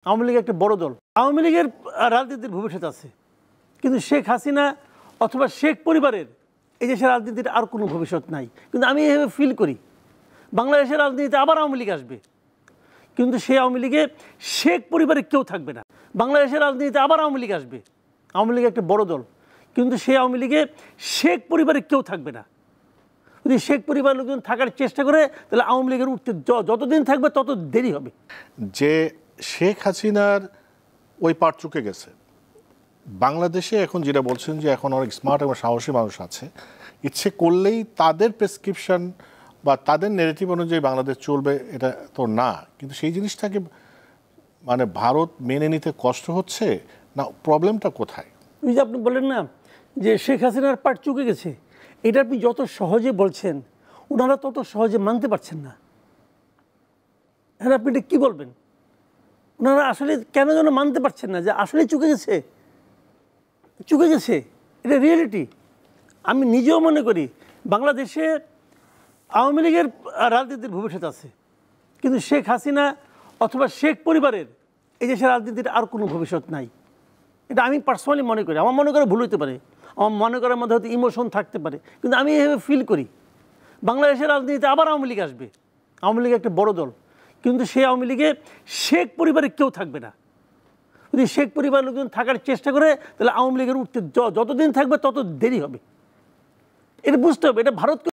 আওয়ামী লীগ একটা বড় দল। আওয়ামী লীগের রাজনীতির ভবিষ্যৎ আছে, কিন্তু শেখ হাসিনা অথবা শেখ পরিবারের এই দেশের রাজনীতির আর কোনো ভবিষ্যৎ নাই। কিন্তু আমি এভাবে ফিল করি বাংলাদেশের রাজনীতিতে আবার আওয়ামী লীগ আসবে, কিন্তু সেই আওয়ামী লীগে শেখ পরিবারের কেউ থাকবে না। বাংলাদেশের রাজনীতিতে আবার আওয়ামী লীগ আসবে, আওয়ামী লীগ একটা বড় দল, কিন্তু সেই আওয়ামী লীগে শেখ পরিবারের কেউ থাকবে না। যদি শেখ পরিবার লোকজন থাকার চেষ্টা করে তাহলে আওয়ামী লীগের উঠতে যতদিন থাকবে তত দেরি হবে। যে শেখ হাসিনার ওই পার্ট চুকে গেছে, বাংলাদেশে এখন যেটা বলছেন যে এখন অনেক স্মার্ট এবং সাহসী মানুষ আছে, ইচ্ছে করলেই তাদের প্রেসক্রিপশন বা তাদের নেগেটিভ অনুযায়ী বাংলাদেশ চলবে, এটা তো না। কিন্তু সেই জিনিসটাকে মানে ভারত মেনে নিতে কষ্ট হচ্ছে না, প্রবলেমটা কোথায়? ওই যে আপনি বলেন না যে শেখ হাসিনার পার্ট চুকে গেছে, এটা আপনি যত সহজে বলছেন ওনারা তত সহজে মানতে পারছেন না। হ্যাঁ, আপনি এটা কী বলবেন? ওনারা আসলে কেন যেন মানতে পারছেন না যে আসলে চুকে গেছে, চুকে গেছে, এটা রিয়েলিটি। আমি নিজেও মনে করি বাংলাদেশে আওয়ামী লীগের রাজনীতির ভবিষ্যৎ আছে, কিন্তু শেখ হাসিনা অথবা শেখ পরিবারের এই দেশের রাজনীতির আর কোনো ভবিষ্যৎ নাই। এটা আমি পার্সোনালি মনে করি। আমার মনে করে ভুল হতে পারে, আমার মনে করার মধ্যে হয়তো ইমোশন থাকতে পারে, কিন্তু আমি এভাবে ফিল করি বাংলাদেশের রাজনীতিতে আবার আওয়ামী লীগ আসবে। আওয়ামী লীগ একটা বড় দল, কিন্তু সেই আওয়ামী লীগে শেখ পরিবারের কেউ থাকবে না। যদি শেখ পরিবার লোকজন থাকার চেষ্টা করে তাহলে আওয়ামী লীগের উঠতে যতদিন থাকবে তত দেরি হবে। এটা বুঝতে হবে, এটা ভারতকে